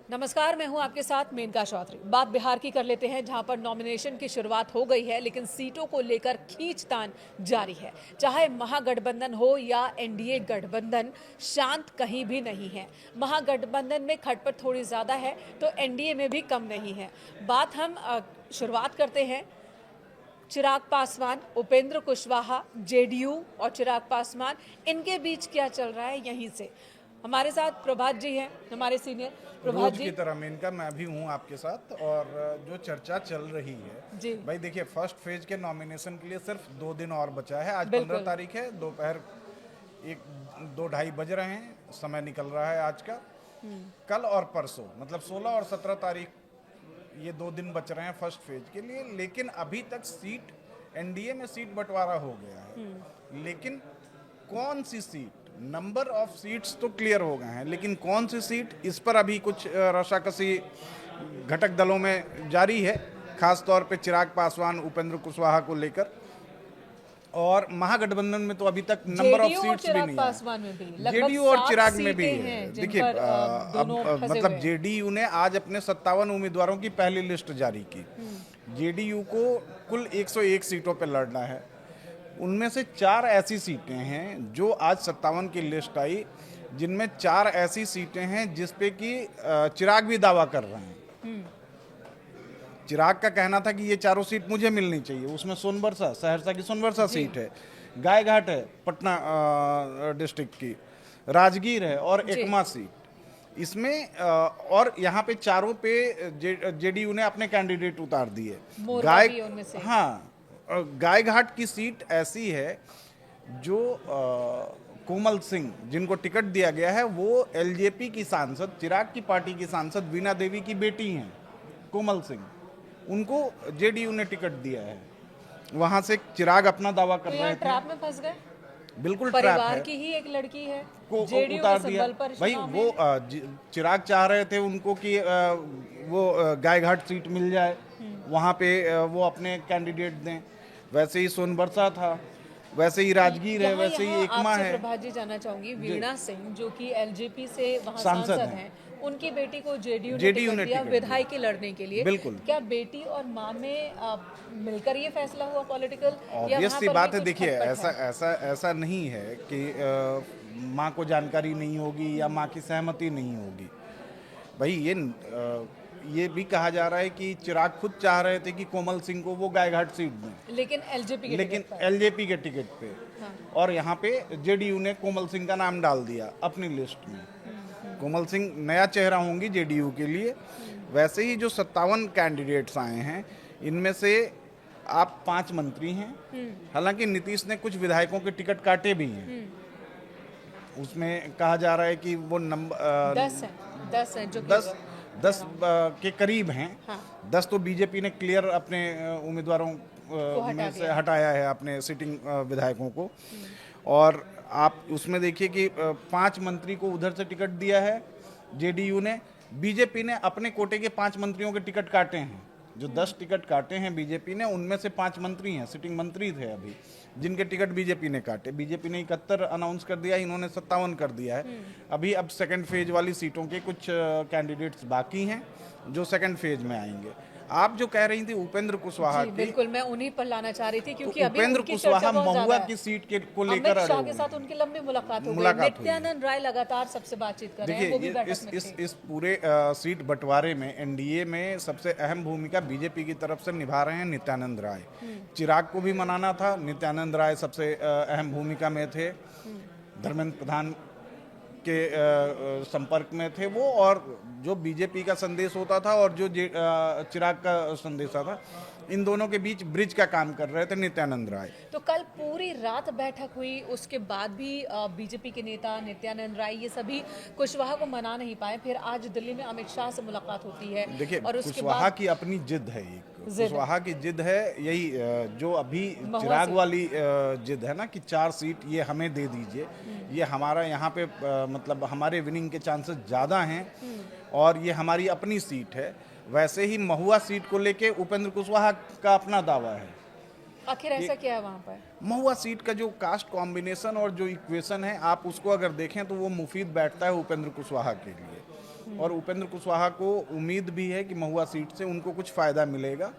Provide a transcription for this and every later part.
नमस्कार, मैं हूं आपके साथ मेनका चौधरी। बात बिहार की कर लेते हैं, जहां पर नॉमिनेशन की शुरुआत हो गई है, लेकिन सीटों को लेकर खींचतान जारी है। चाहे महागठबंधन हो या एनडीए गठबंधन, शांत कहीं भी नहीं है। महागठबंधन में खटपट थोड़ी ज़्यादा है तो एनडीए में भी कम नहीं है। बात हम शुरुआत करते हैं चिराग पासवान, उपेंद्र कुशवाहा, जेडीयू और चिराग पासवान, इनके बीच क्या चल रहा है यहीं से। हमारे साथ प्रभात जी हैं, हमारे सीनियर। प्रभात रोज जी की तरह मेनका मैं भी हूँ आपके साथ। और जो चर्चा चल रही है जी भाई, देखिए फर्स्ट फेज के नॉमिनेशन के लिए सिर्फ 2 दिन और बचा है। आज 15 बिल्कुल। तारीख है, दोपहर 1-2 ढाई बज रहे हैं, समय निकल रहा है आज का। कल और परसों मतलब 16 और 17 तारीख, ये 2 दिन बच रहे हैं फर्स्ट फेज के लिए। लेकिन अभी तक सीट एनडीए में सीट बंटवारा हो गया है, लेकिन कौन सी सीट, नंबर ऑफ सीट्स तो क्लियर हो गए हैं, लेकिन कौन सी सीट, इस पर अभी कुछ रशाकसी घटक दलों में जारी है, खास तौर पे चिराग पासवान, उपेंद्र कुशवाहा को लेकर। और महागठबंधन में तो अभी तक नंबर ऑफ जेडीयू और सीट्स भी चिराग नहीं पासवान में भी है। लगभग जेडीयू और 7 चिराग में भी सीटें है। हैं जिन देखिए पर दोनों फंसे हुए मतलब हैं। जेडीयू ने आज अपने 57 उम्मीदवारों की पहली लिस्ट जारी की। जेडीयू को कुल 101 सीटों पर लड़ना है। उनमें से 4 ऐसी सीटें हैं जो आज 57 की लिस्ट आई, जिनमें 4 ऐसी सीटें हैं जिस पे कि चिराग भी दावा कर रहे हैं। चिराग का कहना था कि ये चारों सीट मुझे मिलनी चाहिए। उसमें सोनबरसा, सहरसा की सोनबरसा सीट है, गायघाट है पटना डिस्ट्रिक्ट की, राजगीर है और जी। एकमा सीट। इसमें और यहाँ पे चारों पे जेडीयू ने अपने कैंडिडेट उतार दिए। मोरवा भी है उनमें से। हाँ, गायघाट की सीट ऐसी है जो कोमल सिंह, जिनको टिकट दिया गया है, वो एलजेपी की सांसद, चिराग की पार्टी की सांसद वीणा देवी की बेटी हैं, कोमल सिंह। उनको जेडीयू ने टिकट दिया है। वहां से चिराग अपना दावा कर तो रहे यहाँ थे। ट्रैप में फंस गए। बिल्कुल ट्रैप परिवार है। की ही एक लड़की है, को जेडीयू उतार के दिया सिंबल पर भाई। चुनाव वो में। चिराग चाह रहे थे उनको कि वो गायघाट सीट मिल जाए, वहाँ पे वो अपने कैंडिडेट दें। वैसे ही सोनबरसा था, वैसे ही राजगीर है, वैसे ही एकमा आपसे है। प्रभात जी जानना चाहूंगी, वीणा सिंह जो कि एलजेपी से वहां सांसद सांसद हैं। हैं, उनकी बेटी को जेडीयू ने जेडीयू टिकट ने दिया टिकट दिया। विधायकी लड़ने के लिए। बिल्कुल। क्या बेटी और मां में मिलकर ये फैसला हुआ पॉलिटिकल, या ऑब्वियस वहां सी पर बात भी है। कुछ देखिए खटपट ऐसा है? ऐसा ऐसा नहीं है कि माँ को जानकारी नहीं होगी या माँ की सहमति नहीं होगी। भाई ये भी कहा जा रहा है कि चिराग खुद चाह रहे थे कि कोमल सिंह को वो गायघाट सीट दें, लेकिन एलजेपी के लेकिन टिकट पर। एलजेपी के टिकट पे। हाँ। और यहाँ पे जेडीयू ने कोमल सिंह का नाम डाल दिया अपनी लिस्ट में। कोमल सिंह नया चेहरा होंगी जेडीयू के लिए। वैसे ही जो 57 कैंडिडेट्स आए हैं, इनमें से आप 5 मंत्री हैं। हालांकि नीतीश ने कुछ विधायकों के टिकट काटे भी हैं। उसमें कहा जा रहा है कि वो नंबर 10 है जो कि 10 के करीब हैं। हाँ। 10 तो बीजेपी ने क्लियर अपने उम्मीदवारों हटा में से दिया। हटाया है, अपने सिटिंग विधायकों को। और आप उसमें देखिए कि 5 मंत्री को उधर से टिकट दिया है जेडीयू ने। बीजेपी ने अपने कोटे के 5 मंत्रियों के टिकट काटे हैं। जो 10 टिकट काटे हैं बीजेपी ने, उनमें से 5 मंत्री हैं, सिटिंग मंत्री थे अभी, जिनके टिकट बीजेपी ने काटे। बीजेपी ने 71 अनाउंस कर दिया, इन्होंने 57 कर दिया है। अभी अब सेकंड फेज वाली सीटों के कुछ कैंडिडेट्स बाकी हैं जो सेकंड फेज में आएंगे। आप जो कह रही थी उपेंद्र कुशवाहा जी की, बिल्कुल, मैं उन्हीं पर लाना चाह रही थी, क्योंकि तो अभी उपेंद्र उनकी कुशवाहा चर्चा बहुत ज्यादा महुआ है। की सीट को अमित लेकर अड़े शाह हुए के हैं। साथ उनकी लंबी मुलाकात हो गई। मुलाकात हुई है। नित्यानंद राय लगातार सबसे बातचीत कर रहे हैं, वो भी देखिए बैठक में थे। इस पूरे सीट बंटवारे में एनडीए में सबसे अहम भूमिका बीजेपी की तरफ से निभा रहे हैं नित्यानंद राय। चिराग को भी मनाना था, नित्यानंद राय सबसे अहम भूमिका में थे। धर्मेंद्र प्रधान के संपर्क में थे वो। और जो बीजेपी का संदेश होता था और जो चिराग का संदेश था, इन दोनों के बीच ब्रिज का काम कर रहे थे नित्यानंद राय। तो कल पूरी रात बैठक हुई, उसके बाद भी बीजेपी के नेता नित्यानंद राय ये सभी कुशवाहा को मना नहीं पाए। फिर आज दिल्ली में अमित शाह से मुलाकात होती है। देखिए और उसके कुशवाहा बाद की अपनी जिद है, एक जिद है। कुशवाहा की जिद है यही, जो अभी महुआ चिराग सीट। वाली जिद है ना कि 4 सीट ये हमें दे दीजिए, ये हमारा यहाँ पे मतलब हमारे विनिंग के चांसेस ज़्यादा हैं और ये हमारी अपनी सीट है। वैसे ही महुआ सीट को लेके उपेंद्र कुशवाहा का अपना दावा है। आखिर ऐसा क्या है वहाँ पर? महुआ सीट का जो कास्ट कॉम्बिनेशन और जो इक्वेशन है, आप उसको अगर देखें तो वो मुफीद बैठता है उपेंद्र कुशवाहा के लिए। और उपेंद्र कुशवाहा को उम्मीद भी है कि महुआ सीट से उनको कुछ फायदा मिलेगा,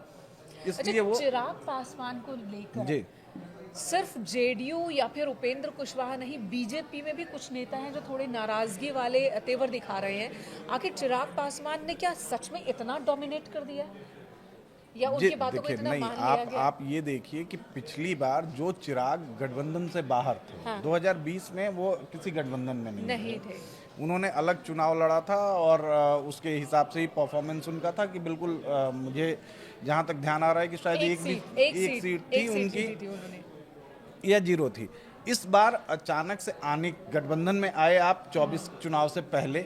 इसलिए वो चिराग पासवान को लेकर जी सिर्फ जेडीयू या फिर उपेंद्र कुशवाहा नहीं, बीजेपी में भी कुछ नेता हैं जो थोड़े नाराजगी वाले तेवर दिखा रहे हैं। आखिर चिराग पासवान ने क्या सच में इतना डोमिनेट कर दिया है या उनकी बातों को देखिए इतना नहीं, मान लिया गया? आप ये देखिए कि पिछली बार जो चिराग गठबंधन से बाहर थे, हाँ। 2020 में वो किसी गठबंधन में नहीं थे। उन्होंने अलग चुनाव लड़ा था और उसके हिसाब से ही परफॉर्मेंस उनका था कि बिल्कुल मुझे जहां तक ध्यान आ रहा है कि शायद एक सीट थी उनकी या 0 थी। इस बार अचानक से आने गठबंधन में आए आप 24 चुनाव से पहले,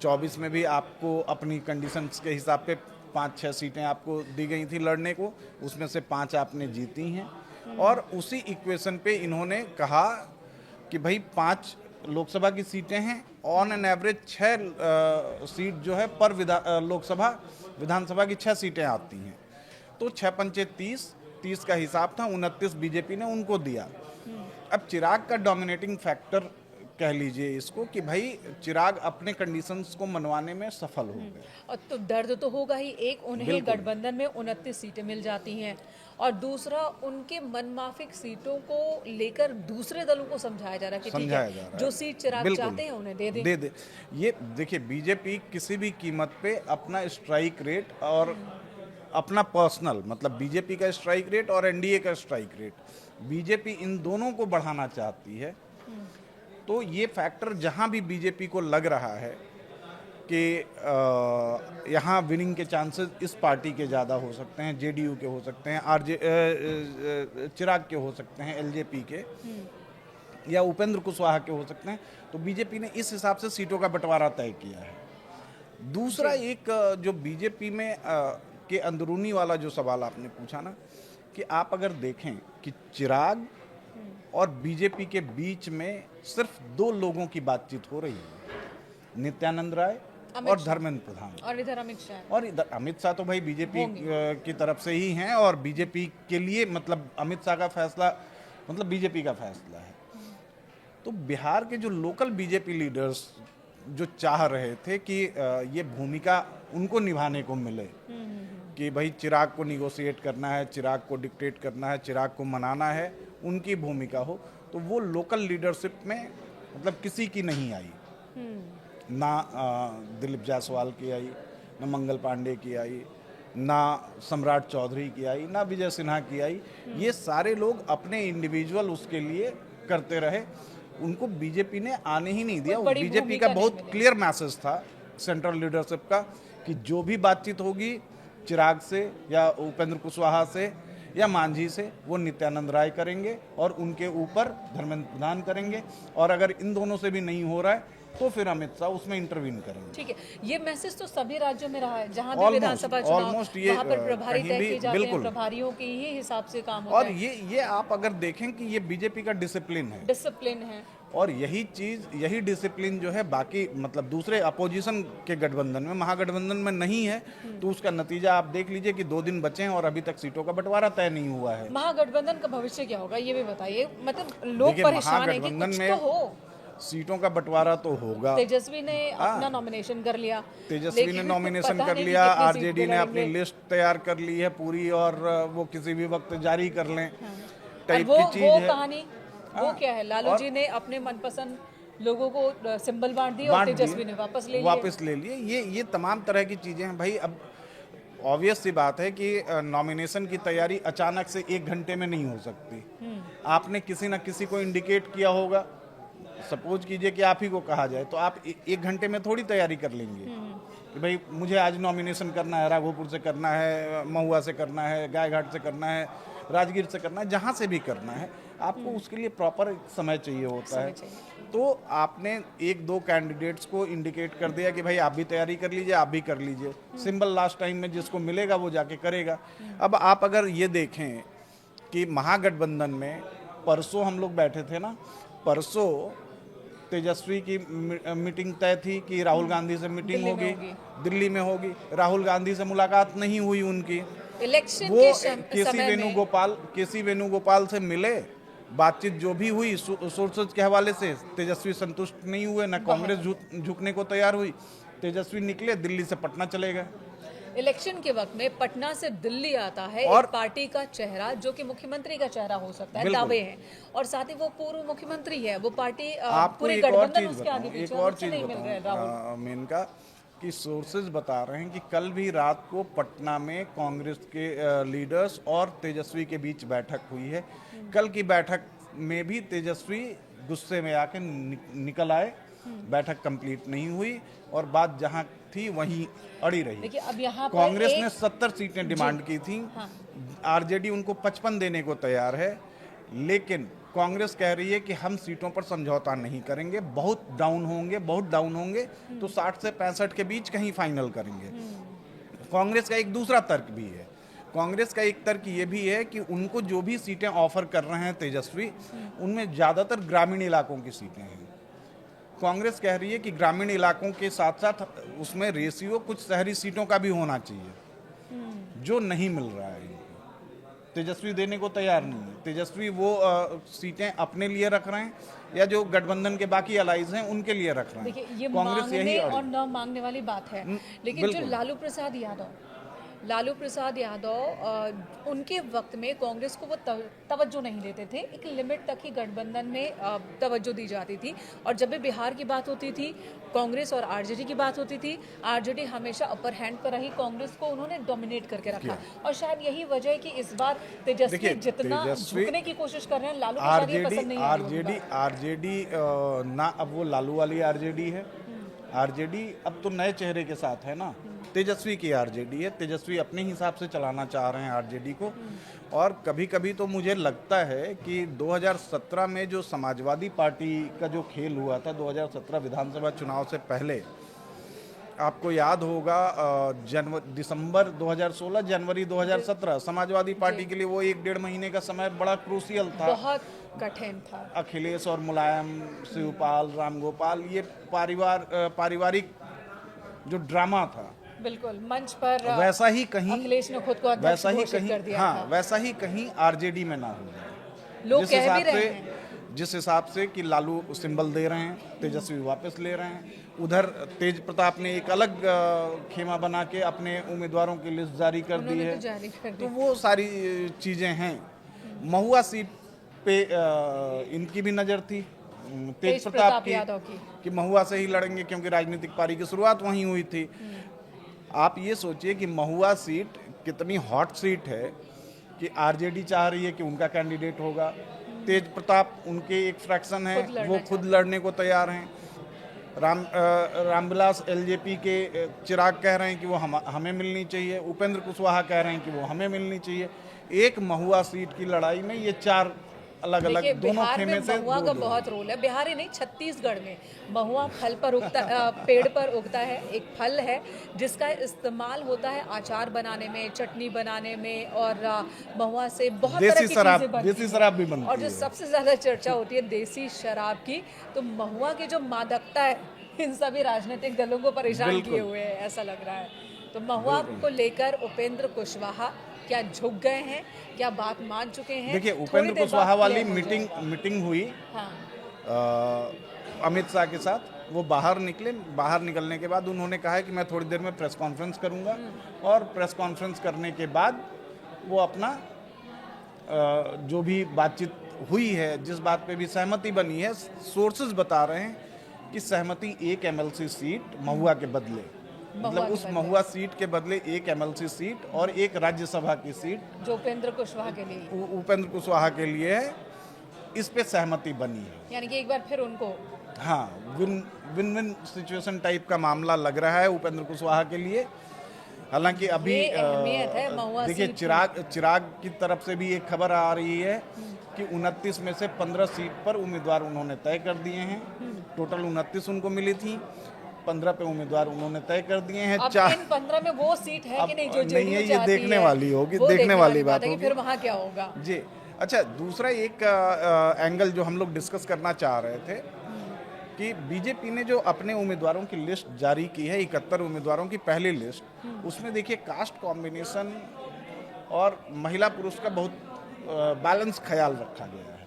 24 में भी आपको अपनी कंडीशंस के हिसाब पे 5-6 सीटें आपको दी गई थी लड़ने को, उसमें से 5 आपने जीती हैं और उसी इक्वेशन पे इन्होंने कहा कि भाई 5 लोकसभा की सीटें हैं, ऑन एन एवरेज 6 सीट जो है पर लोकसभा विधानसभा की 6 सीटें आती हैं, तो 6 पंचे 30 का हिसाब था, 29 बीजेपी ने उनको दिया। अब चिराग का डोमिनेटिंग फैक्टर कह लीजिए इसको कि भाई चिराग अपने कंडीशंस को मनवाने में सफल हो गए। और तो दर्द तो होगा ही, एक उन्हें गठबंधन में 29 सीटें मिल जाती हैं और दूसरा उनके मनमाफिक सीटों को लेकर दूसरे दलों को समझाया जा रहा है कि ठीक है, जो सीट चिराग चाहते हैं उन्हें दे दें। दे ये देखिए, बीजेपी किसी भी कीमत पे अपना स्ट्राइक रेट और अपना पर्सनल, मतलब बीजेपी का स्ट्राइक रेट और एनडीए का स्ट्राइक रेट, बीजेपी इन दोनों को बढ़ाना चाहती है। तो ये फैक्टर जहां भी बीजेपी को लग रहा है कि यहाँ विनिंग के चांसेस इस पार्टी के ज़्यादा हो सकते हैं, जेडीयू के हो सकते हैं, चिराग के हो सकते हैं, एलजेपी के या उपेंद्र कुशवाहा के हो सकते हैं, तो बीजेपी ने इस हिसाब से सीटों का बंटवारा तय किया है। दूसरा एक जो बीजेपी में के अंदरूनी वाला जो सवाल आपने पूछा ना, कि आप अगर देखें कि चिराग और बीजेपी के बीच में सिर्फ 2 लोगों की बातचीत हो रही है, नित्यानंद राय और धर्मेंद्र प्रधान। और इधर अमित शाह, और इधर अमित शाह तो भाई बीजेपी की तरफ से ही हैं और बीजेपी के लिए, मतलब अमित शाह का फैसला मतलब बीजेपी का फैसला है। तो बिहार के जो लोकल बीजेपी लीडर्स जो चाह रहे थे कि ये भूमिका उनको निभाने को मिले कि भाई चिराग को निगोशिएट करना है, चिराग को डिक्टेट करना है, चिराग को मनाना है, उनकी भूमिका हो, तो वो लोकल लीडरशिप में मतलब किसी की नहीं आई। ना दिलीप जायसवाल की आई, ना मंगल पांडे की आई, ना सम्राट चौधरी की आई, ना विजय सिन्हा की आई। ये सारे लोग अपने इंडिविजुअल उसके लिए करते रहे, उनको बीजेपी ने आने ही नहीं दिया। बीजेपी का बहुत क्लियर मैसेज था सेंट्रल लीडरशिप का कि जो भी बातचीत होगी चिराग से या उपेंद्र कुशवाहा से या मांझी से, वो नित्यानंद राय करेंगे और उनके ऊपर धर्मेंद्र प्रधान करेंगे, और अगर इन दोनों से भी नहीं हो रहा है तो फिर अमित शाह उसमें इंटरवीन करेंगे। ठीक है, ये मैसेज तो सभी राज्यों में रहा है, जहां भी विधानसभा चुनाव वहां पर प्रभारी तय किए जाते हैं, प्रभारियों के ही हिसाब से काम होता है। और ये आप अगर देखें कि ये बीजेपी का डिसिप्लिन है, और यही डिसिप्लिन जो है बाकी मतलब दूसरे अपोजिशन के गठबंधन में, महागठबंधन में नहीं है। तो उसका नतीजा आप देख लीजिए कि 2 दिन बचे हैं और अभी तक सीटों का बंटवारा तय नहीं हुआ है। महागठबंधन का भविष्य क्या होगा ये भी बताइए, मतलब लोग परेशान हैं कि कुछ तो हो। सीटों का बंटवारा तो होगा। तेजस्वी ने अपना नॉमिनेशन कर लिया, आरजेडी ने अपनी लिस्ट तैयार कर ली है पूरी, और वो किसी भी वक्त जारी कर लें टाइप की चीज है। कहानी वो क्या है, लालू जी ने अपने मनपसंद लोगों को सिंबल बांट दिए और तेजस्वी ने वापस ले लिए। ये तमाम तरह की चीजें हैं भाई। अब ऑब्वियस सी बात है कि नॉमिनेशन की तैयारी अचानक से 1 घंटे में नहीं हो सकती। आपने किसी न किसी को इंडिकेट किया होगा, सपोज कीजिए कि आप ही को कहा जाए, तो आप 1 घंटे में थोड़ी तैयारी कर लेंगे कि भाई मुझे आज नॉमिनेशन करना है, राघोपुर से करना है, महुआ से करना है, गायघाट से करना है, राजगीर से करना है, जहाँ से भी करना है, आपको उसके लिए प्रॉपर समय चाहिए होता है। तो आपने 1-2 कैंडिडेट्स को इंडिकेट कर दिया कि भाई आप भी तैयारी कर लीजिए, आप भी कर लीजिए। सिंबल लास्ट टाइम में जिसको मिलेगा वो जाके करेगा। अब आप अगर ये देखें कि महागठबंधन में परसों हम लोग बैठे थे ना, परसों तेजस्वी की मीटिंग तय थी कि राहुल गांधी से मीटिंग होगी, दिल्ली में होगी। राहुल गांधी से मुलाकात नहीं हुई उनकी। इलेक्शन वो के केसी वेणुगोपाल से मिले, बातचीत जो भी हुई सोर्सेज के हवाले से तेजस्वी संतुष्ट नहीं हुए, ना कांग्रेस झुकने को तैयार हुई। तेजस्वी निकले, दिल्ली से पटना चले गए। इलेक्शन के वक्त में पटना से दिल्ली आता है और एक पार्टी का चेहरा जो कि मुख्यमंत्री का चेहरा हो सकता है, बिल्कुल। दावे हैं, और साथ ही वो पूर्व मुख्यमंत्री है, वो पार्टी आपको पूरे एक और गठबंधन चीज उसके आगे बताऊं, एक पीछे और उससे चीज नहीं मिल रहे हैं राहुल। बताऊं मेनका कि सोर्सेज बता रहे हैं कि कल भी रात को पटना में कांग्रेस के लीडर्स और तेजस्वी के बीच बैठक हुई है। कल की बैठक में भी तेजस्वी गुस्से में आके निकल आए, बैठक कंप्लीट नहीं हुई और बात जहां थी वहीं अड़ी रही। देखिए अब यहाँ पर कांग्रेस एक- ने 70 सीटें डिमांड की थी, हाँ। आरजेडी उनको 55 देने को तैयार है, लेकिन कांग्रेस कह रही है कि हम सीटों पर समझौता नहीं करेंगे, बहुत डाउन होंगे तो 60 से 65 के बीच कहीं फाइनल करेंगे। कांग्रेस का एक दूसरा तर्क भी है, कांग्रेस का एक तर्क ये भी है कि उनको जो भी सीटें ऑफर कर रहे हैं तेजस्वी, उनमें ज़्यादातर ग्रामीण इलाकों की सीटें हैं। कांग्रेस कह रही है कि ग्रामीण इलाकों के साथ साथ उसमें रेशियो कुछ शहरी सीटों का भी होना चाहिए, जो नहीं मिल रहा है। तेजस्वी देने को तैयार नहीं है। तेजस्वी वो सीटें अपने लिए रख रहे हैं या जो गठबंधन के बाकी अलाइज हैं उनके लिए रख रहे हैं। देखिए ये कांग्रेस मांगने यही और न मांगने वाली बात है, लेकिन जो बिल्कुल। लालू प्रसाद यादव उनके वक्त में कांग्रेस को वो तवज्जो नहीं देते थे, एक लिमिट तक ही गठबंधन में तवज्जो दी जाती थी, और जब भी बिहार की बात होती थी, कांग्रेस और आरजेडी की बात होती थी, आरजेडी हमेशा अपर हैंड पर रही, कांग्रेस को उन्होंने डोमिनेट करके रखा, और शायद यही वजह है कि इस बार तेजस्वी जितना झुकने की कोशिश कर रहे हैं, लालू प्रसाद ये पसंद नहीं है। आरजेडी ना अब वो लालू वाली आरजेडी है, आरजेडी अब तो नए चेहरे के साथ है ना, तेजस्वी की आरजेडी है। तेजस्वी अपने हिसाब से चलाना चाह रहे हैं आरजेडी को, और कभी कभी तो मुझे लगता है कि 2017 में जो समाजवादी पार्टी का जो खेल हुआ था, 2017 विधानसभा चुनाव से पहले, आपको याद होगा दिसंबर 2016 जनवरी 2017 समाजवादी पार्टी के लिए वो 1-1.5 महीने का समय बड़ा क्रूसियल था, बहुत कठिन था। अखिलेश और मुलायम, शिवपाल, रामगोपाल, ये पारिवारिक जो ड्रामा था, बिल्कुल मंच पर वैसा ही कहीं अखिलेश ने खुद को अध्यक्ष घोषित कर दिया था। वैसा ही कहीं आरजेडी में ना हो जाए। लोग कह भी रहे हैं जिस हिसाब से कि लालू सिंबल दे रहे हैं, तेजस्वी वापस ले रहे हैं, उधर तेज प्रताप ने एक अलग खेमा बना के अपने उम्मीदवारों की लिस्ट जारी कर दी है, तो वो सारी चीजें हैं। महुआ सीट पे इनकी भी नजर थी, तेज प्रताप की कि महुआ से ही लड़ेंगे, क्योंकि राजनीतिक पारी की शुरुआत वहीं हुई थी। आप ये सोचिए कि महुआ सीट कितनी हॉट सीट है कि आरजेडी चाह रही है कि उनका कैंडिडेट होगा, तेज प्रताप उनके एक फ्रैक्शन है, वो खुद लड़ने को तैयार हैं, रामविलास एलजेपी के चिराग कह रहे हैं कि वो हमें मिलनी चाहिए, उपेंद्र कुशवाहा कह रहे हैं कि वो हमें मिलनी चाहिए। एक महुआ सीट की लड़ाई में ये 4 अलग अलग दोनों खेमे से महुआ का बहुत रोल है। बिहार ही नहीं, छत्तीसगढ़ में महुआ फल पर उगता पेड़ पर उगता है, एक फल है जिसका इस्तेमाल होता है अचार बनाने में, चटनी बनाने में, और महुआ से बहुत तरह की चीजें बनती हैं। देसी शराब भी बनती है, और जो सबसे ज्यादा चर्चा होती है देसी शराब की, तो महुआ की जो मादकता है इन सभी राजनीतिक दलों को परेशान किए हुए है, ऐसा लग रहा है। तो महुआ को लेकर उपेंद्र कुशवाहा क्या झुक गए हैं, क्या बात मान चुके हैं? देखिए, उपेंद्र कुशवाहा वाली मीटिंग हुई अमित शाह के साथ, वो बाहर निकले, बाहर निकलने के बाद उन्होंने कहा है कि मैं थोड़ी देर में प्रेस कॉन्फ्रेंस करूंगा, और प्रेस कॉन्फ्रेंस करने के बाद वो अपना जो भी बातचीत हुई है, जिस बात पे भी सहमति बनी है, सोर्सेज बता रहे हैं कि सहमति एक एमएलसी सीट महुआ के बदले, मतलब उस महुआ सीट के बदले एक एमएलसी सीट और एक राज्यसभा की सीट जो उपेंद्र कुशवाहा के लिए उपेंद्र कुशवाहा के लिए है, इस पे सहमति बनी है। यानी कि एक बार फिर उनको विन विन सिचुएशन टाइप का मामला लग रहा है उपेंद्र कुशवाहा के लिए। हालांकि अभी देखिए, चिराग की तरफ से भी एक खबर आ रही है कि 29 में से 15 सीट पर उम्मीदवार उन्होंने तय कर दिए हैं। टोटल 29 उनको मिली थी, 15 पे उम्मीदवार उन्होंने तय कर दिए हैं। अब इन 15 में वो सीट है कि नहीं जो नहीं है, ये देखने वाली होगी, देखने वाली बात होगी फिर वहाँ क्या होगा जी। अच्छा, दूसरा एक एंगल जो हम लोग डिस्कस करना चाह रहे थे कि बीजेपी ने जो अपने उम्मीदवारों की लिस्ट जारी की है, 71 उम्मीदवारों की पहली लिस्ट, उसमें देखिए कास्ट कॉम्बिनेशन और महिला पुरुष का बहुत बैलेंस ख्याल रखा गया है।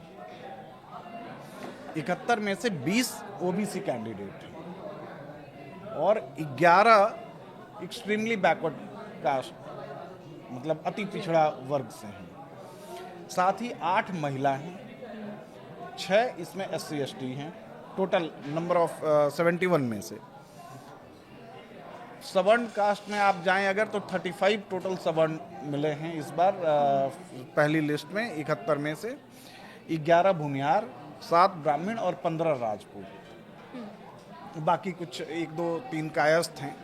71 में से 20 ओबीसी कैंडिडेट हैं, और 11 एक्सट्रीमली बैकवर्ड कास्ट, मतलब अति पिछड़ा वर्ग से हैं। साथ ही 8 महिला हैं, 6 इसमें SC ST हैं। टोटल नंबर ऑफ 71 में से सवर्ण कास्ट में आप जाएं अगर तो 35 टोटल सवर्ण मिले हैं इस बार पहली लिस्ट में 71 में से। 11 भूमिहार, 7 ब्राह्मण और 15 राजपूत, बाकी कुछ 1 2 3 कायस्थ हैं।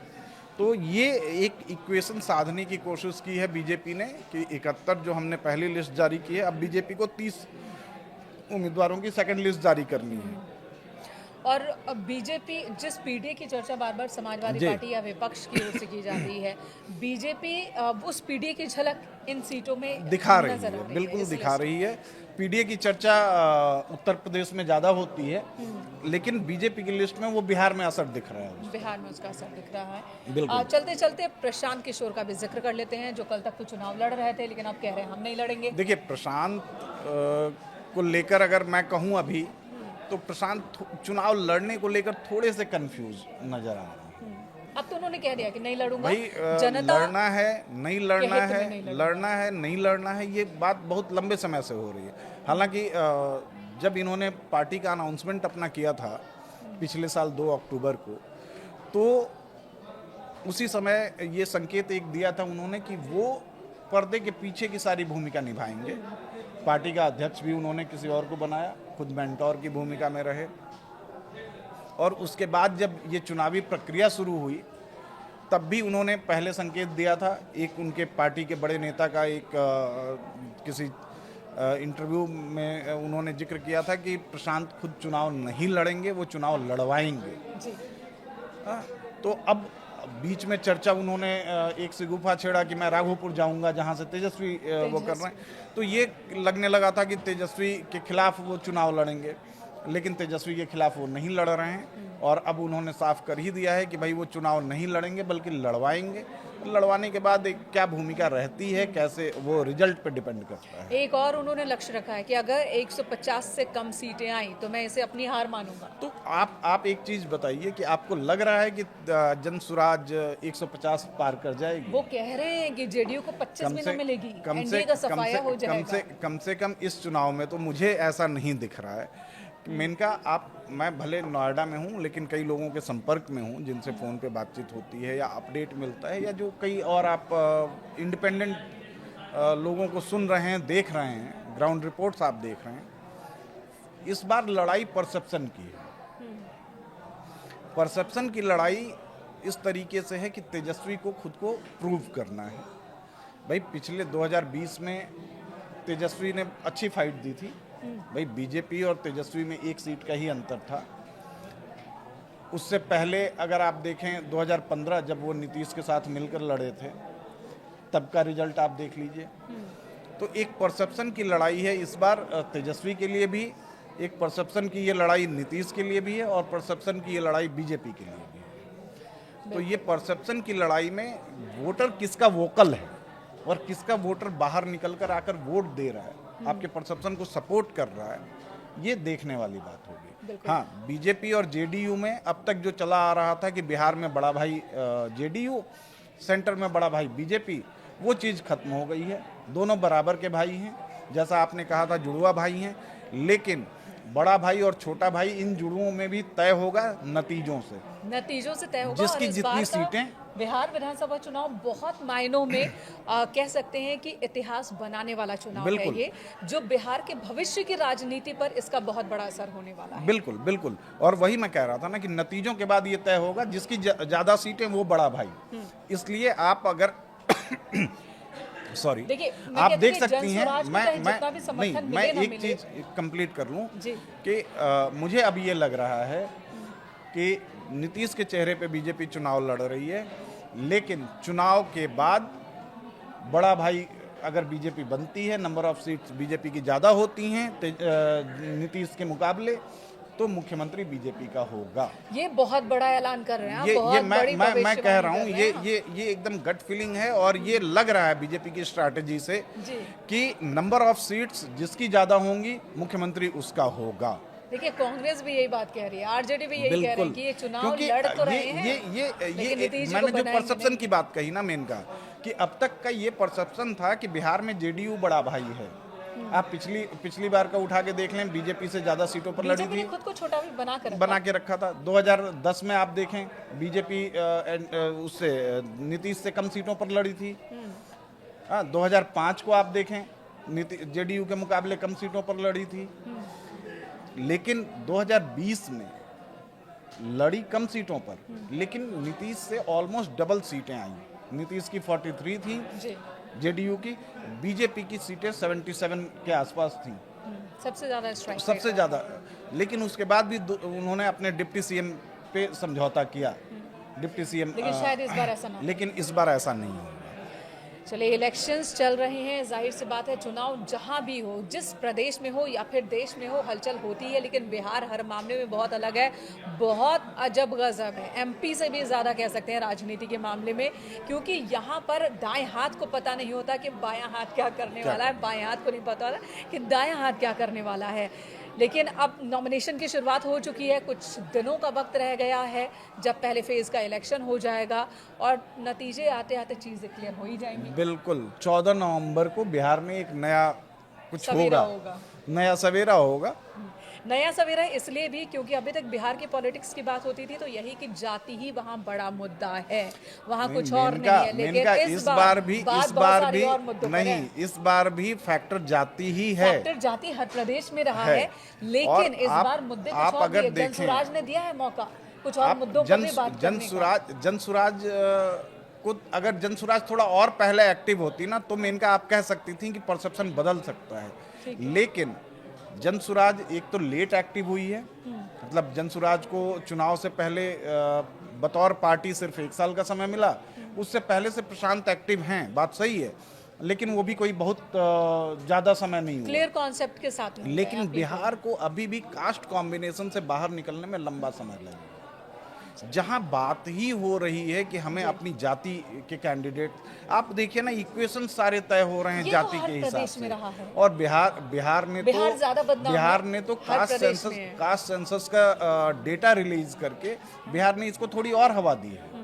तो ये एक इक्वेशन साधने की कोशिश की है बीजेपी ने कि 71 जो हमने पहली लिस्ट जारी की है, अब बीजेपी को 30 उम्मीदवारों की सेकंड लिस्ट जारी करनी है। और बीजेपी जिस पीडीए की चर्चा बार बार समाजवादी पार्टी या विपक्ष की ओर से की जाती है, बीजेपी उस पीडीए की झलक इन सीटों में दिखा रही है, बिल्कुल दिखा रही है। पीडीए की चर्चा उत्तर प्रदेश में ज्यादा होती है, लेकिन बीजेपी की लिस्ट में वो बिहार में असर दिख रहा है, बिहार में उसका असर दिख रहा है। बिल्कुल। चलते चलते प्रशांत किशोर का भी जिक्र कर लेते हैं, जो कल तक तो चुनाव लड़ रहे थे, लेकिन अब कह रहे हैं हम नहीं लड़ेंगे। देखिए, प्रशांत को लेकर अगर मैं कहूँ अभी, तो प्रशांत चुनाव लड़ने को लेकर थोड़े से कंफ्यूज नजर आ रहे हैं। अब तो उन्होंने कह दिया कि नहीं लड़ूंगा। भाई जनता लड़ना है नहीं लड़ना है, लड़ना है नहीं लड़ना है, ये बात बहुत लंबे समय से हो रही है। हालांकि जब इन्होंने पार्टी का अनाउंसमेंट अपना किया था पिछले साल 2 अक्टूबर को, तो उसी समय ये संकेत एक दिया था उन्होंने कि वो पर्दे के पीछे की सारी भूमिका निभाएंगे। पार्टी का अध्यक्ष भी उन्होंने किसी और को बनाया, खुद मेंटोर की भूमिका में रहे। और उसके बाद जब ये चुनावी प्रक्रिया शुरू हुई, तब भी उन्होंने पहले संकेत दिया था। एक उनके पार्टी के बड़े नेता का एक किसी इंटरव्यू में उन्होंने जिक्र किया था कि प्रशांत खुद चुनाव नहीं लड़ेंगे, वो चुनाव लड़वाएंगे। तो अब बीच में चर्चा उन्होंने एक से गुफा छेड़ा कि मैं राघोपुर जाऊंगा, जहां से तेजस्वी वो कर रहे हैं। तो ये लगने लगा था कि तेजस्वी के खिलाफ वो चुनाव लड़ेंगे, लेकिन तेजस्वी के खिलाफ वो नहीं लड़ रहे हैं। और अब उन्होंने साफ कर ही दिया है कि भाई वो चुनाव नहीं लड़ेंगे बल्कि लड़वाएंगे। लड़वाने के बाद क्या भूमिका रहती है, कैसे, वो रिजल्ट पे डिपेंड करता है। एक और उन्होंने लक्ष्य रखा है कि अगर 150 से कम सीटें आई तो मैं इसे अपनी हार मानूंगा। तो आप एक चीज बताइए कि आपको लग रहा है कि जनसुराज 150 पार कर जाएगी? वो कह रहे हैं कि जेडीयू को 25 भी न मिलेगी, एनडीए का सफाया हो जाएगा। कम से कम इस चुनाव में तो मुझे ऐसा नहीं दिख रहा है। मेनका मैं भले नोएडा में हूँ, लेकिन कई लोगों के संपर्क में हूँ जिनसे फ़ोन पे बातचीत होती है या अपडेट मिलता है, या जो कई और आप इंडिपेंडेंट लोगों को सुन रहे हैं, देख रहे हैं, ग्राउंड रिपोर्ट्स आप देख रहे हैं। इस बार लड़ाई परसेप्शन की है। परसेप्शन की लड़ाई इस तरीके से है कि तेजस्वी को खुद को प्रूव करना है। भाई पिछले 2020 में तेजस्वी ने अच्छी फाइट दी थी। भाई बीजेपी और तेजस्वी में 1 सीट का ही अंतर था। उससे पहले अगर आप देखें 2015 जब वो नीतीश के साथ मिलकर लड़े थे, तब का रिजल्ट आप देख लीजिए। तो एक परसेप्शन की लड़ाई है इस बार तेजस्वी के लिए भी, एक परसेप्शन की ये लड़ाई नीतीश के लिए भी है, और परसेप्शन की ये लड़ाई बीजेपी के लिए भी है। तो ये परसेप्शन की लड़ाई में वोटर किसका वोकल है और किसका वोटर बाहर निकलकर आकर वोट दे रहा है, आपके परसेप्शन को सपोर्ट कर रहा है, ये देखने वाली बात होगी। हाँ, बीजेपी और जेडीयू में अब तक जो चला आ रहा था कि बिहार में बड़ा भाई जेडीयू, सेंटर में बड़ा भाई बीजेपी, वो चीज़ खत्म हो गई है। दोनों बराबर के भाई हैं, जैसा आपने कहा था जुड़वा भाई हैं, लेकिन बड़ा भाई और छोटा भाई इन जुड़वों में भी तय होगा नतीजों से तय होगा। जिसकी जितनी सीटें, बिहार विधानसभा चुनाव बहुत मायनों में कह सकते हैं कि इतिहास बनाने वाला चुनाव है ये, जो बिहार के भविष्य की राजनीति पर इसका बहुत बड़ा असर होने वाला है। बिल्कुल बिल्कुल। और वही मैं कह रहा था ना कि नतीजों के बाद ये तय होगा जिसकी ज्यादा सीटें वो बड़ा भाई। इसलिए आप अगर सॉरी, आप देख सकती हैं, मैं एक चीज कंप्लीट कर लूं कि मुझे अब ये लग रहा है कि नीतीश के चेहरे पे बीजेपी चुनाव लड़ रही है, लेकिन चुनाव के बाद बड़ा भाई अगर बीजेपी बनती है, नंबर ऑफ सीट्स बीजेपी की ज़्यादा होती हैं नीतीश के मुकाबले, तो मुख्यमंत्री बीजेपी का होगा। ये बहुत बड़ा ऐलान कर रहे हैं। मैं कह रहा हूँ ये एकदम गट फीलिंग है, और ये लग रहा है बीजेपी की स्ट्रैटेजी से कि नंबर ऑफ सीट्स जिसकी ज़्यादा होंगी मुख्यमंत्री उसका होगा। देखिए कांग्रेस भी यही बात कह रही है, आरजेडी भी यही कह रहे हैं बिल्कुल, कि ये चुनाव क्योंकि लड़ तो रहे हैं ये नीतीश जी मैंने को जो बनाएंगे परसेप्शन नहीं। की बात कही ना मेन का, कि अब तक का ये परसेप्शन था कि बिहार में जेडीयू बड़ा भाई है। आप पिछली बार का उठा के देख लें, बीजेपी से ज्यादा सीटों पर लड़ी बीजेपी ने थी, खुद को छोटा भी बना के रखा था। 2010 में आप देखें बीजेपी उससे नीतीश से कम सीटों पर लड़ी थी। 2005 को आप देखें जेडीयू के मुकाबले कम सीटों पर लड़ी थी। लेकिन 2020 में लड़ी कम सीटों पर, लेकिन नीतीश से ऑलमोस्ट डबल सीटें आई। नीतीश की 43 थी, जी। जेडीयू की, बीजेपी की सीटें 77 के आसपास थी, सबसे ज्यादा स्ट्राइक सबसे ज्यादा। लेकिन उसके बाद भी उन्होंने अपने डिप्टी सीएम पे समझौता किया, डिप्टी सीएम, लेकिन शायद इस बार ऐसा ना हो। लेकिन इस बार ऐसा नहीं होगा। चलिए इलेक्शंस चल रहे हैं, जाहिर सी बात है चुनाव जहां भी हो, जिस प्रदेश में हो या फिर देश में हो, हलचल होती है। लेकिन बिहार हर मामले में बहुत अलग है, बहुत अजब गजब है, एमपी से भी ज़्यादा कह सकते हैं राजनीति के मामले में, क्योंकि यहाँ पर दाएं हाथ को पता नहीं होता कि बायां हाथ क्या करने वाला है, बाएं हाथ को नहीं पता होता कि दायां हाथ क्या करने वाला है। लेकिन अब नॉमिनेशन की शुरुआत हो चुकी है, कुछ दिनों का वक्त रह गया है जब पहले फेज़ का इलेक्शन हो जाएगा और नतीजे आते आते चीज़ें क्लियर हो ही जाएंगी। बिल्कुल, 14 नवंबर को बिहार में एक नया कुछ सवेरा होगा, नया सवेरा होगा। नया सवेरा इसलिए भी क्योंकि अभी तक बिहार की पॉलिटिक्स की बात होती थी तो यही कि जाति ही वहाँ बड़ा मुद्दा है, वहाँ कुछ और नहीं है। लेकिन इस बार भी नहीं, इस बार भी फैक्टर जाति ही है। फैक्टर जाति हर प्रदेश में रहा है, लेकिन इस बार मुद्दे कुछ और भी है। जनसुराज ने दिया है मौका कुछ और मुद्दों पर भी बात करने का। जनसुराज को अगर जनसुराज थोड़ा और पहले एक्टिव होती ना तो मेनका आप कह सकती थी कि परसेप्शन बदल सकता है। लेकिन जनसुराज एक तो लेट एक्टिव हुई है, मतलब जनसुराज को चुनाव से पहले बतौर पार्टी सिर्फ 1 साल का समय मिला, उससे पहले से प्रशांत एक्टिव हैं, बात सही है, लेकिन वो भी कोई बहुत ज़्यादा समय नहीं हुआ, क्लियर कॉन्सेप्ट के साथ। लेकिन बिहार को अभी भी कास्ट कॉम्बिनेशन से बाहर निकलने में लंबा समय लगेगा। जहां बात ही हो रही है कि हमें अपनी जाति के कैंडिडेट, आप देखिए ना इक्वेशन सारे तय हो रहे हैं जाति के हिसाब से। और बिहार ने तो कास्ट सेंसस का डेटा रिलीज करके बिहार ने इसको थोड़ी और हवा दी है।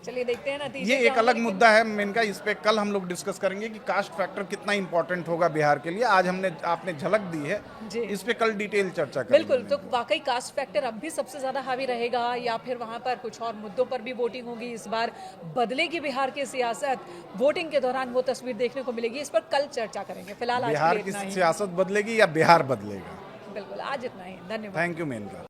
चलिए देखते हैं नतीजे। ये एक अलग मुद्दा है मेनका, इस पे कल हम लोग डिस्कस करेंगे कि कास्ट फैक्टर कितना इंपॉर्टेंट होगा बिहार के लिए। आज आपने झलक दी है, इस पे कल डिटेल चर्चा करेंगे। बिल्कुल, तो वाकई कास्ट फैक्टर अब भी सबसे ज्यादा हावी रहेगा या फिर वहां पर कुछ और मुद्दों पर भी वोटिंग होगी? इस बार बदलेगी बिहार की सियासत, वोटिंग के दौरान वो तस्वीर देखने को मिलेगी, इस पर कल चर्चा करेंगे। फिलहाल बिहार की सियासत बदलेगी या बिहार बदलेगा? बिल्कुल, आज इतना ही, धन्यवाद। Thank you Maneka.